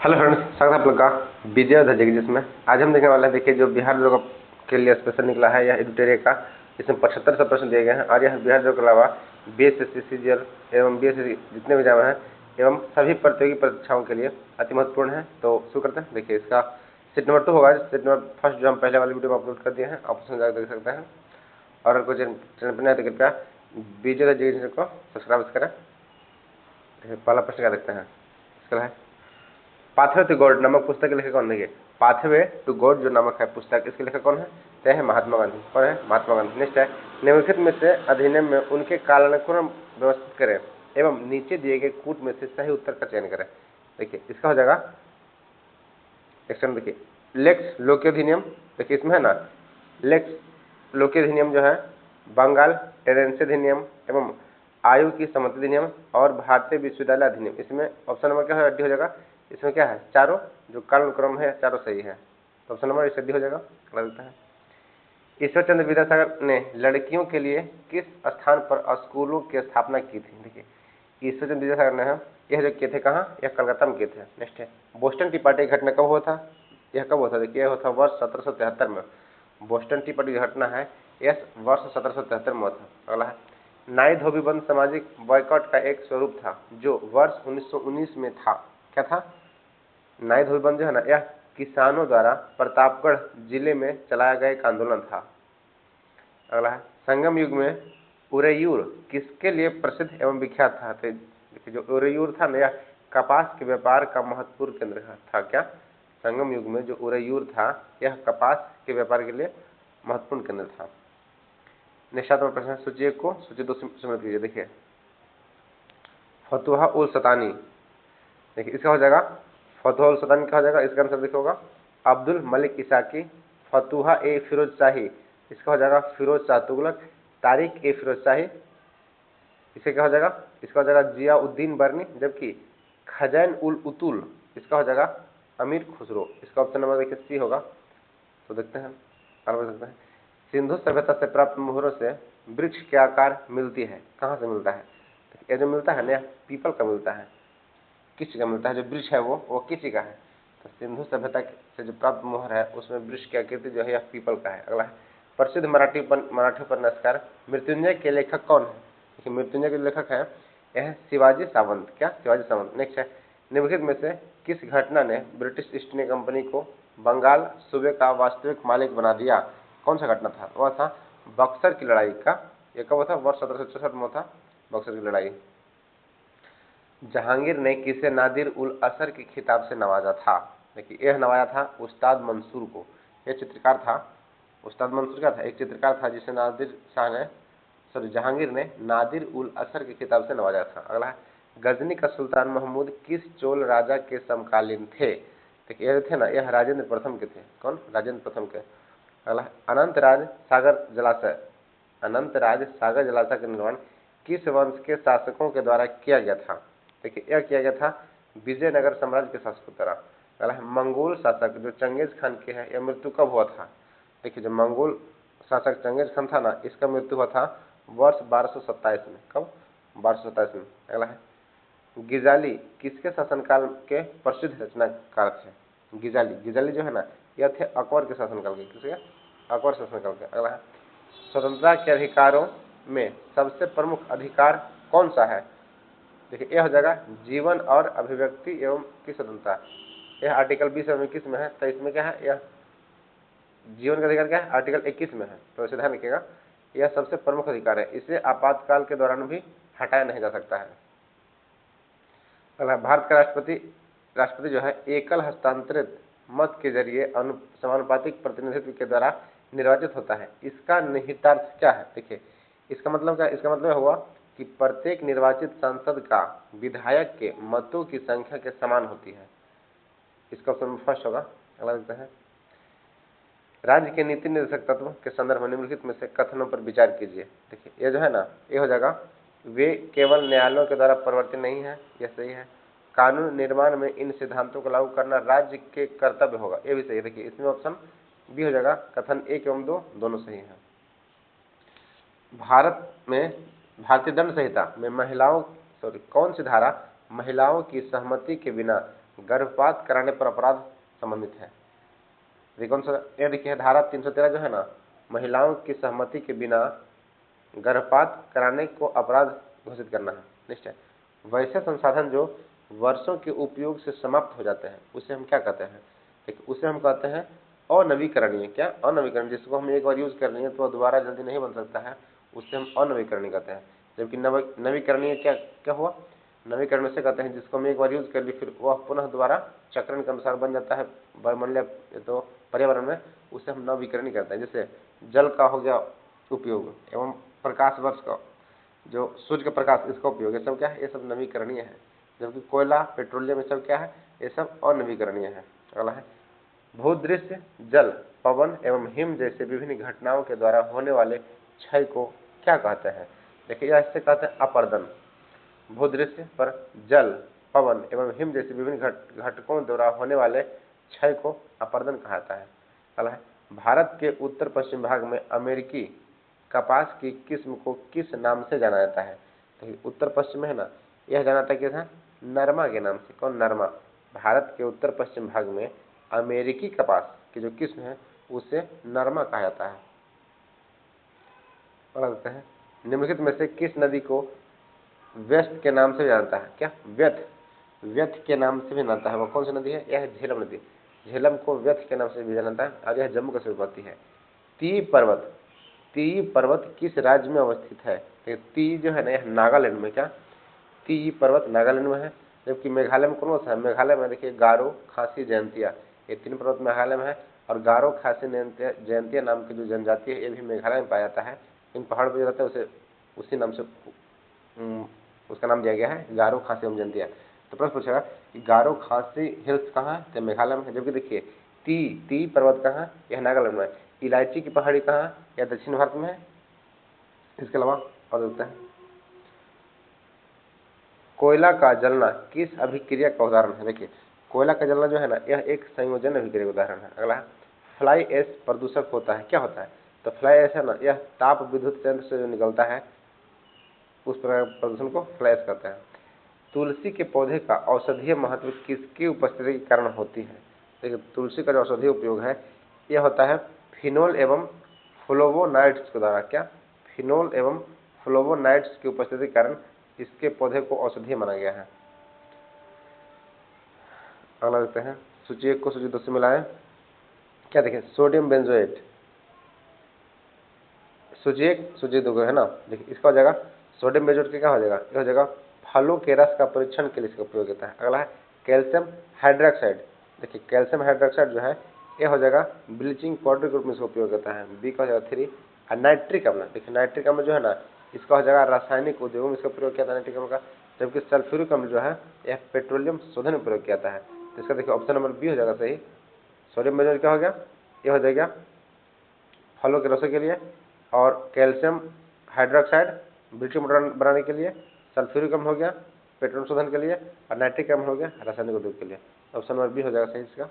Hello friends, स्वागत है आप लोग का विजय धजक जिसमें आज हम देखने वाले हैं। देखिए, जो बिहार जो के लिए स्पेशल निकला है यह एडिटोरियल का, इसमें 75 प्रश्न दिए गए हैं और यह बिहार जो के अलावा बीएसएससी सीजीएल एवं बीएसएससी जितने भी एग्जाम हैं एवं सभी प्रतियोगी परीक्षाओं के लिए अति महत्वपूर्ण है। तो शुरू करते हैं। देखिए, इसका सीट नंबर 2 होगा। सीट नंबर फर्स्ट जो हम पहले वाली वीडियो में अपलोड कर दिए हैं, आप उसमें जाकर देख सकते हैं। और अगर कोई चैनल पर नया तो कृपया विजय धजक को सब्सक्राइब करें। पहला प्रश्न क्या देखते हैं। इसका है पाथवे टू गॉड नामक पुस्तक के लेखक कौन है। पाथवे टू गॉड जो नामक है पुस्तक, इसके लेखक कौन है? तय है महात्मा गांधी। कौन है? महात्मा गांधी। नेक्स्ट है, निम्नलिखित में से अधिनियम में उनके कालानुक्रम व्यवस्थित करें एवं नीचे दिए गए कूट में से सही उत्तर का चयन करें। देखिए, इसका हो जाएगा देखिए लेक्स लोकी अधिनियम। देखिए, इसमें है ना लेक्स लोकी अधिनियम जो है, बंगाल टेरेंसी अधिनियम एवं आयु की सम्मति अधिनियम और भारतीय विश्वविद्यालय अधिनियम। इसमें ऑप्शन नंबर क्या है? डी हो जाएगा। इसमें क्या है? चारों जो कालानुक्रम है चारों सही है, तो ऑप्शन नंबर इससे डी हो जाएगा। लगता है ईश्वर चंद्र विद्यासागर ने लड़कियों के लिए किस स्थान पर स्कूलों की स्थापना की थी। देखिए, ईश्वर चंद्र विद्यासागर ने यह जो किए थे कहाँ? यह कलकत्ता में किए थे। नेक्स्ट है, बोस्टन टी पार्टी घटना कब हुआ था? यह कब हुआ था? देखिए, यह हुआ था वर्ष 1773 में। बोस्टन टी पार्टी घटना है यह वर्ष 1773 में हुआ था। अगला है, नाई धोबी बंद सामाजिक बॉयकॉट का एक स्वरूप था जो वर्ष 1919 में था। क्या था? नाई धोबी बंद जो है ना, यह किसानों द्वारा प्रतापगढ़ जिले में चलाया गया एक आंदोलन था। अगला है, संगम युग में उरेयूर किसके लिए प्रसिद्ध एवं विख्यात था? तो देखिए, जो उरेयूर था ना, यह कपास के व्यापार का महत्वपूर्ण केंद्र था। क्या? संगम युग में जो उरेयूर था यह कपास के व्यापार के लिए महत्वपूर्ण केंद्र था। निष्ठात्मक प्रश्न सूची 1 को सूची 2 से समझ लीजिए। देखिए, फतुहा उल सतानी। देखिए, इसका हो जाएगा फतुहा उल सतानी का हो जाएगा। इसका आंसर देखिए होगा अब्दुल मलिक इसाकी। फतुहा ए फिरोज शाही, इसका हो जाएगा फिरोज शाह तुगलक। तारिक ए फिरोज शाही, इसका क्या हो जाएगा? इसका हो जाएगा जियाउद्दीन बर्नी। जबकि खजैन उल उतुल, इसका हो जाएगा अमीर खुसरो। इसका ऑप्शन नंबर देखिए सी होगा। तो देखते हैं, आगे बढ़ सकते हैं। सिंधु सभ्यता से प्राप्त मोहरों से वृक्ष के आकार मिलती है, कहाँ से मिलता है? ये जो मिलता है ना, पीपल का मिलता है। किसी का मिलता है, जो वृक्ष है वो किसी का है। तो सिंधु सभ्यता से जो प्राप्त मोहर है उसमें वृक्ष की आकृति जो है यह पीपल का है। अगला है, प्रसिद्ध मराठी उपन्यासकार मृत्युंजय के लेखक कौन है? देखिए, मृत्युंजय के लेखक है यह शिवाजी सावंत। क्या? शिवाजी सावंत। नेक्स्ट है, निम्नलिखित में से किस घटना ने ब्रिटिश ईस्ट इंडिया कंपनी को बंगाल सूबे का वास्तविक मालिक बना दिया? कौन सा घटना था? वह था बक्सर की लड़ाई का। यह कब हुआ था? वर्ष 1764 में था बक्सर की लड़ाई। जहांगीर ने किसे नादिर उल असर के खिताब से नवाजा था? देखिए, यह नवाजा था उस्ताद मंसूर को। यह चित्रकार था, उस्ताद मंसूर क्या था? एक चित्रकार था जिसे जहांगीर ने नादिर उल असर के खिताब से नवाजा था। अगला है, गजनी का सुल्तान महमूद किस चोल राजा के समकालीन थे? देखिए, यह थे ना, यह राजेंद्र प्रथम के थे। कौन? राजेंद्र प्रथम के। अगला है, अनंतराज सागर जलाशय का निर्माण किस वंश के शासकों के द्वारा किया गया था? देखिए, यह किया गया था विजयनगर साम्राज्य के शासकों द्वारा। अगला है, मंगोल शासक जो चंगेज खान के हैं, यह मृत्यु कब हुआ था? देखिए, जो मंगोल शासक चंगेज खान था ना, इसका मृत्यु हुआ था वर्ष 1227 में। कब? 1227 में। अगला है, गिजाली किसके शासनकाल के प्रसिद्ध रचनाकार थे? गिजाली जो है ना, यह थे अकबर के शासनकाल के। किसके? अकबर शासनकाल के। अगला है, स्वतंत्रता के अधिकारों में सबसे प्रमुख अधिकार कौन सा है? देखिए, यह हो जाएगा जीवन और अभिव्यक्ति एवं की स्वतंत्रता। यह आर्टिकल 20 में 21 में है। तो इसमें क्या है? यह जीवन का अधिकार क्या है? आर्टिकल 21 में है। तो इसे ध्यान रखिएगा, यह सबसे प्रमुख अधिकार है। इसे आपातकाल के दौरान भी हटाया नहीं जा सकता है। अगला, भारत का राष्ट्रपति जो है एकल हस्तांतरित मत के जरिए समानुपातिक प्रतिनिधित्व के द्वारा निर्वाचित होता है। इसका निहितार्थ क्या है? देखिए, इसका मतलब क्या? इसका मतलब हुआ कि प्रत्येक निर्वाचित सांसद का विधायक के मतों की संख्या के समान होती है। इसका ऑप्शन फर्स्ट होगा। अगला देखते हैं, राज्य के नीति निर्देशक तत्व के संदर्भ में निम्नलिखित में से कथनों पर विचार कीजिए। देखिए, ये जो है ना, ये हो जाएगा वे केवल न्यायालयों के द्वारा परिवर्तित नहीं है। यह सही है। कानून निर्माण में इन सिद्धांतों को लागू करना राज्य के कर्तव्य होगा। यह भी सही है। देखिए, इसमें ऑप्शन बी हो जाएगा। कथन 1 एवं 2 दोनों सही है। भारतीय दंड संहिता में कौन सी धारा महिलाओं की सहमति के बिना गर्भपात कराने पर अपराध संबंधित है। ये कौन सा? ये देखिए धारा 313 जो है ना, महिलाओं की सहमति के बिना गर्भपात कराने को अपराध घोषित करना है। निश्चय वैसे संसाधन जो वर्षों के उपयोग से समाप्त हो जाते हैं उसे हम क्या कहते हैं? देखिए उसे हम कहते हैं अनवीकरणीय। क्या? अनवीकरणीय। जिसको हम एक बार यूज कर लिए तो दोबारा जल्दी नहीं बन सकता है, उससे हम अनवीकरणीय कहते हैं। जबकि नवीकरणीय क्या क्या हुआ? नवीकरण से कहते हैं जिसको हम एक बार यूज कर ली फिर वह पुनः दोबारा चक्रण के अनुसार बन जाता है वायुमंडलीय तो पर्यावरण में, उसे हम नवीकरणीय कहते हैं। जैसे जल का हो गया उपयोग एवं प्रकाश वर्ष का जो सूर्य का प्रकाश इसका उपयोग, ये सब क्या है? ये सब नवीकरणीय है। जबकि कोयला पेट्रोलियम ये सब क्या है? ये सब अनवीकरणीय है। अगला है भूदृश्य जल पवन एवं हिम जैसे विभिन्न घटनाओं के द्वारा होने वाले क्षय को क्या कहते हैं? देखिए इससे कहते हैं अपर्दन। भूदृश्य पर जल पवन एवं हिम जैसे विभिन्न घटकों द्वारा होने वाले क्षय को अपर्दन कहता है। अगला है भारत के उत्तर पश्चिम भाग में अमेरिकी कपास की किस्म को किस नाम से जाना जाता है? तो उत्तर पश्चिम में है ना, यह जाना जाता है क्या था? नरमा के नाम से। कौन? नरमा। भारत के उत्तर पश्चिम भाग में अमेरिकी कपास की जो किस्म है उसे नरमा कहा जाता है। और है निम्नलिखित में से किस नदी को व्यस्त के नाम से जानता है? क्या? व्यथ। व्यथ के नाम से भी जानता है। वह कौन सी नदी है? यह है झेलम नदी। झेलम को व्यथ के नाम से भी जानता है और यह जम्मू कश्मीर में है। ती पर्वत, ती पर्वत किस राज्य में अवस्थित है? ती जो है ना, यह नागालैंड में। क्या? ती पर्वत नागालैंड में है। जबकि मेघालय में कौन सा है? मेघालय में देखिए गारो, खासी, जयंतिया, ये 3 पर्वत मेघालय में है। और गारो, खासी, जयंतिया नाम की जो जनजाति है ये भी मेघालय में पाया जाता है। इन पहाड़ पर जो रहता है उसे उसी नाम से उसका नाम दिया गया है, गारो, खासी एवं जयंतिया। तो प्रश्न पूछेगा कि गारो खासी हिल्स कहाँ है? तो मेघालय में है। जबकि देखिए ती पर्वत कहाँ है? यह नागालैंड में है। इलायची की पहाड़ी कहाँ है? यह दक्षिण भारत में है। इसके अलावा और देखते हैं कोयला का जलना किस अभिक्रिया का उदाहरण है? देखिए कोयला का जलना जो है ना, यह एक संयोजन अभिक्रिया का उदाहरण है। अगला है फ्लाई ऐश प्रदूषक होता है। क्या होता है? तो फ्लाई ऐश है ना, यह ताप विद्युत यंत्र से जो निकलता है उस प्रकार प्रदूषण को फ्लाई ऐश कहते हैं। तुलसी के पौधे का औषधीय महत्व किसकी उपस्थिति के कारण होती है? देखिए तुलसी का जो औषधीय उपयोग है यह होता है फिनोल एवं फ्लोवोनाइड्स के द्वारा। क्या? फिनोल एवं फ्लोवोनाइड्स की उपस्थिति के कारण इसके पौधे को औषधीय माना गया है। अगला देखते हैं सूची 1 को सूची 2 से मिलाएं। क्या देखें सोडियम बेंजोएट, सूची 1 सूची 2 है ना। देखिए इसका हो जाएगा सोडियम बेंजोएट का क्या हो जाएगा? यह हो जाएगा फलों के रस का परीक्षण के लिए इसका उपयोग होता है। अगला है कैल्शियम हाइड्रोक्साइड। देखिए कैल्शियम हाइड्रोक्साइड जो है यह हो जाएगा ब्लीचिंग पाउडर के रूप में इसका उपयोग होता है। बी का हो जाएगा 3। और नाइट्रिक अम्ल, देखिए नाइट्रिक अम्ल जो है ना इसका हो जाएगा रासायनिक उद्योगों में इसका प्रयोग किया जाता है नाइट्रिक अम्ल का। जबकि सल्फ्यूरिक अम्ल जो है यह पेट्रोलियम शोधन में प्रयोग किया जाता है। तो इसका देखिए ऑप्शन नंबर बी हो जाएगा सही। सोडियम बेंजोएट क्या हो गया? यह हो जाएगा फलों के रसों के लिए, और कैल्शियम हाइड्रोक्साइड ब्लीचिंग पाउडर बनाने के लिए, सल्फ्यूरिक अम्ल हो गया पेट्रोल शोधन के लिए, और नाइट्रिक अम्ल हो गया रासायनिक उद्योग के लिए। ऑप्शन नंबर बी हो जाएगा सही इसका।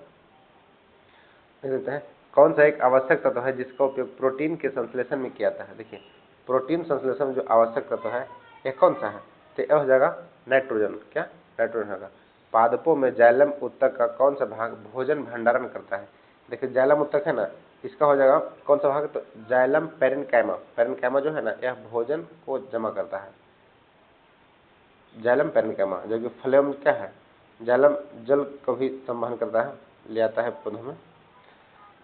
देख लेते हैं कौन सा एक आवश्यक तत्व है जिसका उपयोग प्रोटीन के संश्लेषण में किया जाता है? देखिए प्रोटीन संश्लेषण में जो आवश्यक तत्व है यह कौन सा है? तो यह हो जाएगा नाइट्रोजन। क्या? नाइट्रोजन होगा। पादपों में जाइलम उत्तक का कौन सा भाग भोजन भंडारण करता है? देखिए जाइलम उत्तक है ना, इसका हो जाएगा कौन सा भाग? तो जाइलम पेरेन्काइमा। पेरेन्काइमा जो है ना यह भोजन को जमा करता है। Xylem parenchyma. जो कि फ्लेम क्या है? जाइलम जल को भी संवहन करता है, ले आता है पौधों में।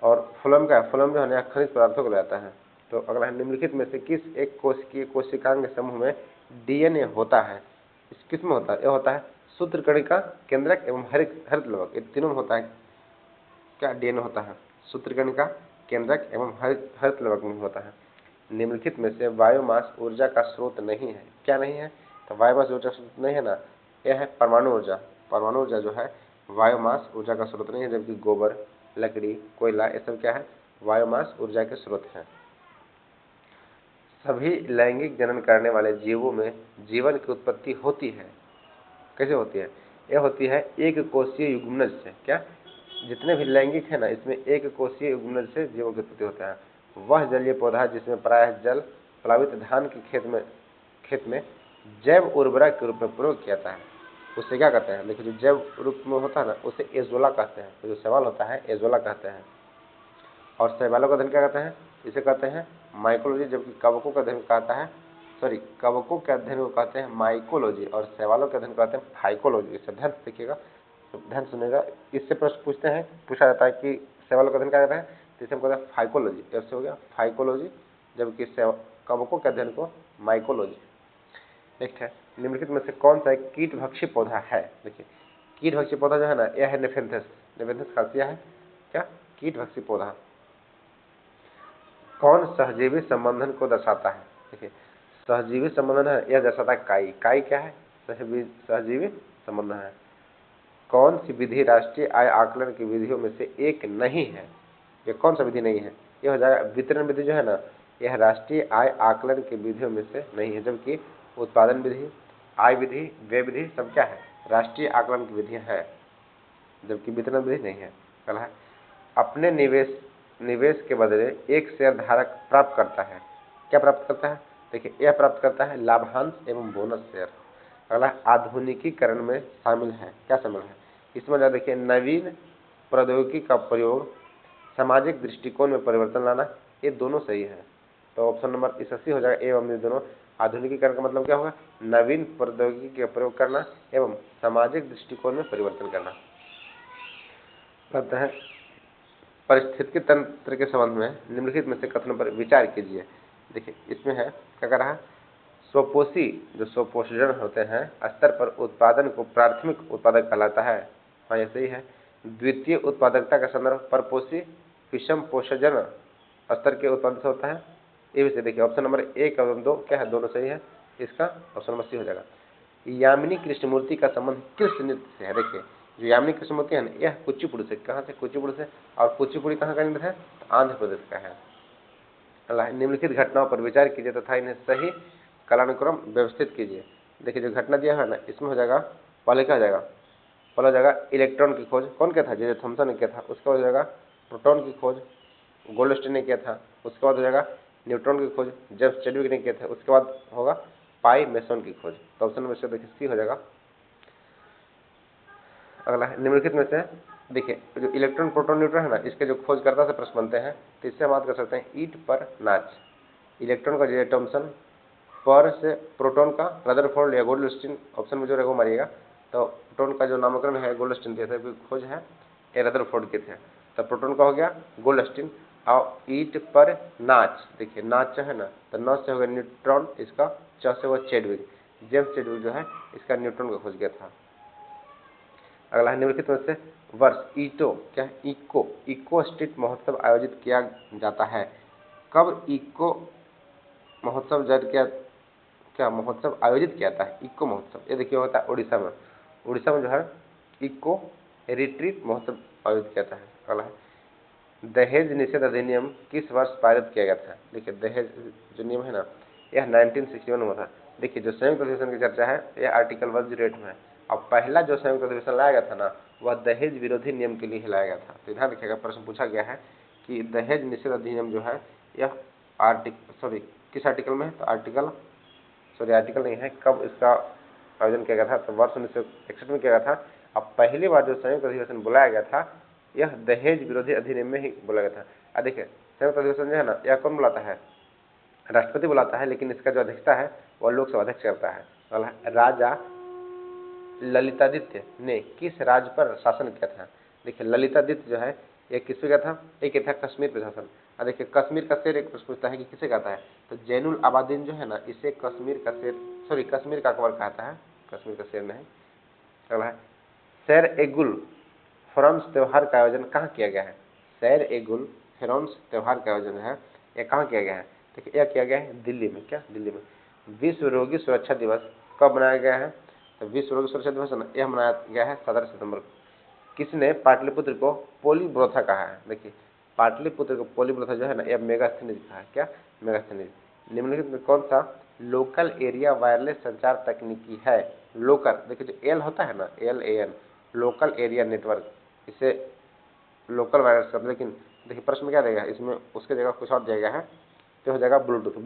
और फ्लोएम का फ्लोएम जो है ना खनिज पदार्थों को ले आता है। तो अगला है निम्नलिखित में से किस एक कोशिकीय कोशिकांग समूह में डीएनए होता है? इस किस में होता है? यह होता है सूत्रकणिका, केंद्रक एवं हरित लवक, ये तीनों में होता है। क्या डीएनए होता है? सूत्रकणिका, केंद्रक एवं हरित लवक में होता है। निम्नलिखित में से बायोमास ऊर्जा का स्रोत नहीं है। क्या नहीं है? तो बायोमास ऊर्जा स्रोत नहीं है ना, यह है परमाणु ऊर्जा। परमाणु ऊर्जा जो है बायोमास ऊर्जा का स्रोत नहीं है। जबकि गोबर, लकड़ी, कोयला ये सब क्या है? बायोमास ऊर्जा के स्रोत हैं। सभी लैंगिक जनन करने वाले जीवों में जीवन की उत्पत्ति होती है। कैसे होती है? यह होती है एक कोशीय युग्मनज से। क्या? जितने भी लैंगिक है ना इसमें एक कोशीय युग्मनज से जीवन की उत्पत्ति होता है। वह जलीय पौधा जिसमें प्रायः जल प्लावित धान के खेत में जैव उर्वरक के रूप में प्रयोग किया जाता है। उससे क्या कहते हैं, देखिए जो जैव रूप में होता है ना उसे एजोला कहते हैं, तो जो शैवाल होता है एजोला कहते हैं। और शैवालों का अध्ययन क्या कहते हैं, इसे कहते हैं माइकोलॉजी, जबकि कवकों का अध्ययन कहता है कवकों के अध्ययन को कहते हैं माइकोलॉजी और शैवालों के अध्ययन को कहते हैं फाइकोलॉजी। इसे ध्यान से देखिएगा, ध्यान सुनिएगा, इससे प्रश्न पूछा जाता है कि शैवालों का अध्ययन क्या कहते हैं, तो इसे हम कहते हैं फाइकोलॉजी। ऐसे हो गया फाइकोलॉजी, जबकि कवकों के अध्ययन को माइकोलॉजी। नेक्स्ट है, निम्नलिखित में से कौन सा एक कीटभक्षी पौधा है। देखिए कीटभक्षी पौधा जो है ना यह है नेफेंथस। नेफेंथस खासिया है क्या, कीटभक्षी पौधा। कौन सहजीवी संबंधन को दर्शाता है। देखिए सहजीवी संबंधन है यह दर्शाता है काई। काई क्या है, सहजीवी संबंधन है। कौन सी विधि राष्ट्रीय आय आकलन की विधियों में से एक नहीं है। ये कौन सा विधि नहीं है, यह हो जाएगा वितरण विधि जो है ना, यह राष्ट्रीय आय आकलन की विधियों में से नहीं है। जबकि उत्पादन विधि, आय विधि, व्यय विधि सब क्या है, राष्ट्रीय आकलन की विधियां हैं, जबकि वितरण विधि नहीं है। अगला है, अपने निवेश के बदले एक शेयर धारक प्राप्त करता है। क्या प्राप्त करता है, देखिए यह प्राप्त करता है लाभांश एवं बोनस शेयर। अगला आधुनिकीकरण में शामिल है, क्या शामिल है, इसमें देखिए नवीन प्रौद्योगिकी का प्रयोग, सामाजिक दृष्टिकोण में परिवर्तन लाना, ये दोनों सही है। तो ऑप्शन नंबर इस 80 हो जाएगा, एवं ये दोनों। आधुनिकीकरण का मतलब क्या होगा, नवीन प्रौद्योगिकी का प्रयोग करना एवं सामाजिक दृष्टिकोण में परिवर्तन करना। कहते हैं पारिस्थितिकी तंत्र के संबंध में निम्नलिखित में से कथनों पर विचार कीजिए। देखिए इसमें है क्या कर रहा है, स्वपोषी जो स्वपोषजन होते हैं स्तर पर उत्पादन को प्राथमिक उत्पादक कहलाता है। हाँ ये सही है। द्वितीय उत्पादकता का संदर्भ परपोषी विषम पोषजन स्तर के उत्पादन से होता है, ये भी सही। देखिए ऑप्शन नंबर 1 और 2 क्या है, दोनों सही है, इसका ऑप्शन नंबर सी हो जाएगा। यामिनी कृष्णमूर्ति का संबंध किस नृत्य से है। देखिए जो यामिनी कृष्णमूर्ति है ना यह कुचिपुड़ी से, कहाँ से, कुचिपुड़ी से। और कुचिपुड़ी कहाँ का नृत्य है, आंध्र प्रदेश का है। अगला निम्नलिखित घटनाओं पर विचार कीजिए तथा इन्हें सही कालानुक्रम व्यवस्थित कीजिए। देखिए जो घटना दिया है ना इसमें हो जाएगा, पहले क्या हो जाएगा, पहले हो जाएगा इलेक्ट्रॉन की खोज, कौन क्या था, जे थॉमसन ने किया था। उसके बाद हो जाएगा प्रोटॉन की खोज, गोल्डस्टीन ने किया था। उसके बाद हो जाएगा न्यूट्रॉन की खोज, जेम्स चैडविक ने किया था। उसके बाद होगा पाई मेसन की खोज। तो ऑप्शन में से देखिए सी हो जाएगा। अगला है निम्नलिखित में से देखिए जो इलेक्ट्रॉन प्रोटॉन न्यूट्रॉन है ना इसके जो खोजकर्ता से प्रश्न बनते हैं, तो इससे हम बात कर सकते हैं ईट पर नाच। इलेक्ट्रॉन का जे थॉमसन, पर से प्रोटॉन का रदरफोर्ड या गोल्डस्टीन, ऑप्शन में जो रहेगा वो मारिएगा। तो प्रोटॉन का जो नामकरण है गोल्डस्टीन के थे, खोज है ये रदरफोर्ड के थे। तो प्रोटॉन का हो गया गोल्डस्टीन। और ईट पर नाच, देखिए नाच है ना, तो न से हो गया न्यूट्रॉन, इसका च से हुआ चैडविक। जेम्स चैडविक जो है इसका न्यूट्रॉन का खोज किया था। अगला है निम्नलिखित में से वर्ष ईटो क्या है, इको स्ट्रीट महोत्सव आयोजित किया जाता है। कब इको महोत्सव क्या महोत्सव आयोजित किया जाता है, इको महोत्सव, ये देखिए होता है उड़ीसा में। उड़ीसा में जो है इको रिट्रीट महोत्सव आयोजित किया जाता है। अगला है दहेज निषेध अधिनियम किस वर्ष पारित किया गया था। देखिए दहेज जो नियम है ना यह 1961 में था। देखिए जो संयुक्त अधिवेशन की चर्चा है यह आर्टिकल 108 में है। अब पहला जो संयुक्त अधिवेशन लाया गया था ना वह दहेज विरोधी नियम के लिए लाया गया था। तो ध्यान रखिएगा, प्रश्न पूछा गया है कि दहेज निषेध अधिनियम जो है यह किस आर्टिकल में है, तो आर्टिकल नहीं है, कब इसका आयोजन किया गया था, तो वर्ष 1961 में किया गया था। अब पहली बार जो संयुक्त अधिवेशन बुलाया गया था यह दहेज विरोधी अधिनियम में ही बोला गया था। अब देखिए संयुक्त अधिवेशन जो है ना यह कौन बुलाता है, राष्ट्रपति बुलाता है, लेकिन इसका जो अध्यक्षता है वह लोकसभा अध्यक्ष करता है। राजा ललितादित्य ने किस राज्य पर शासन किया था। देखिए ललितादित्य जो है ये किस पे गया था, एक था कश्मीर पे शासन। अब देखिए कश्मीर का शेर एक प्रश्न पूछता है कि किसे कहता है, तो जैनुल आबादीन जो है ना इसे कश्मीर का शेर, कश्मीर का अकबर कहता है, कश्मीर का शेर नहीं। अगला है शेर ए गुल फ्रांस त्योहार का आयोजन कहाँ किया गया है। शेर ए गुल फ्रांस त्योहार का आयोजन है यह कहाँ किया गया है, देखिए यह किया गया है दिल्ली में। क्या, दिल्ली में। विश्व रोगी सुरक्षा दिवस कब मनाया गया है, तो विश्व रोगी सुरक्षा दिवस ना यह मनाया गया है 17 सितंबर को। किसने पाटलिपुत्र को पोलीब्रोथा कहा है। देखिए पाटलिपुत्र को पोलीब्रोथा जो है ना यह मेगास्थनीज कहा है। क्या, मेगास्थनीज। निम्नलिखित में कौन सा लोकल एरिया वायरलेस संचार तकनीकी है। लोकल, देखिए जो एल होता है ना, LAN, लोकल एरिया नेटवर्क, इसे लोकल वायरलेस कर, लेकिन देखिए प्रश्न में क्या देगा, इसमें उसके जगह कुछ और दिया गया है, तो हो जाएगा ब्लूटूथ।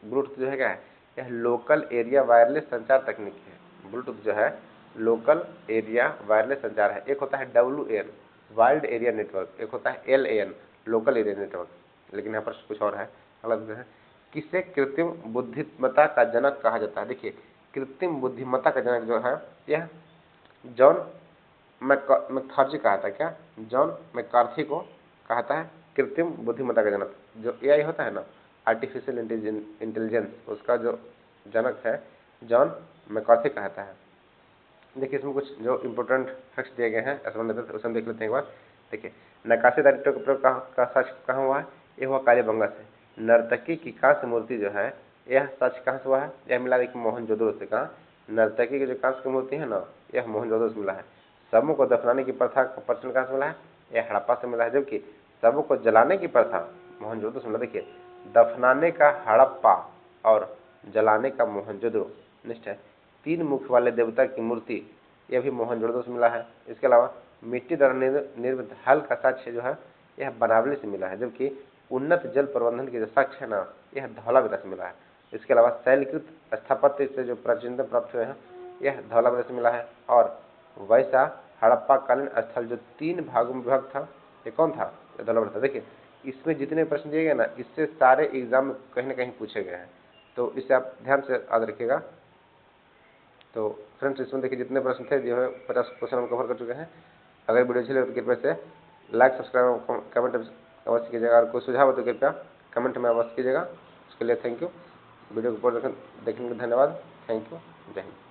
ब्लूटूथ जो है क्या है, यह लोकल एरिया वायरलेस संचार तकनीक है। ब्लूटूथ जो है लोकल एरिया वायरलेस संचार है। एक होता है WAN वाइल्ड एरिया नेटवर्क, एक होता है LAN लोकल एरिया नेटवर्क। लेकिन यहाँ पर कुछ और है, अलग है। किसे कृत्रिम बुद्धिमत्ता का जनक कहा जाता है? देखिए, कृत्रिम बुद्धिमत्ता का जनक जो है यह जॉन मैकार्थी कहा था। क्या जॉन मैकार्थी को कहता है कृत्रिम बुद्धिमत्ता का जनक? जो AI होता है ना, आर्टिफिशियल इंटेलिजेंस, उसका जो जनक है जॉन मैकार्थी कहता है। देखिए, इसमें कुछ जो इम्पोर्टेंट फैक्ट्स दिए गए हैं उसे हम देख लेते हैं एक बार। देखिए, नक्काशी दारित्व का प्रयोग का सच कहाँ हुआ है? यह हुआ कालीबंगा से। नर्तकी की कांस्य मूर्ति जो है यह सच कहाँ से हुआ है? यह मिला देखिए मोहनजोदड़ो से। कहाँ? नर्तकी की जो कांस्य की मूर्ति है ना, यह मोहनजोदड़ो से मिला है। शवों को दफनाने की प्रथा का प्रचलन कहाँ से मिला है? यह हड़प्पा से मिला है। जबकि शवों को जलाने की प्रथा मोहनजोदड़ो से मिला। देखिए, दफनाने का हड़प्पा और जलाने का मोहनजोदड़ो। नेक्स्ट है, 3 मुख वाले देवता की मूर्ति, यह भी मोहनजोदड़ो से मिला है। इसके अलावा मिट्टी द्वारा निर्मित हल का साक्ष्य जो है यह बनावली से मिला है। जबकि उन्नत जल प्रबंधन के जो साक्ष्य है ना, यह धौलावीरा से मिला है। इसके अलावा शैलकृत स्थापत्य से जो प्राचीनतम प्राप्त हुए हैं यह धौलावीरा से मिला है। और वैसा हड़प्पा कालीन स्थल जो 3 भागों में विभक्त था, ये कौन था? धौलावीरा था। देखिए, इसमें जितने प्रश्न दिए गए ना, इससे सारे एग्जाम में कहीं ना कहीं पूछे गए हैं, तो इसे आप ध्यान से याद रखिएगा। तो फ्रेंड्स, इसमें देखिए जितने प्रश्न थे जो है 50 क्वेश्चन हम कवर कर चुके हैं। अगर वीडियो अच्छी लगे तो कृपया से लाइक, सब्सक्राइब, कमेंट अवश्य कीजिएगा। और कोई सुझाव हो तो कृपया कमेंट में अवश्य कीजिएगा। उसके लिए थैंक यू। वीडियो को पूरा देखने के लिए धन्यवाद। Thank you. जय हिंद।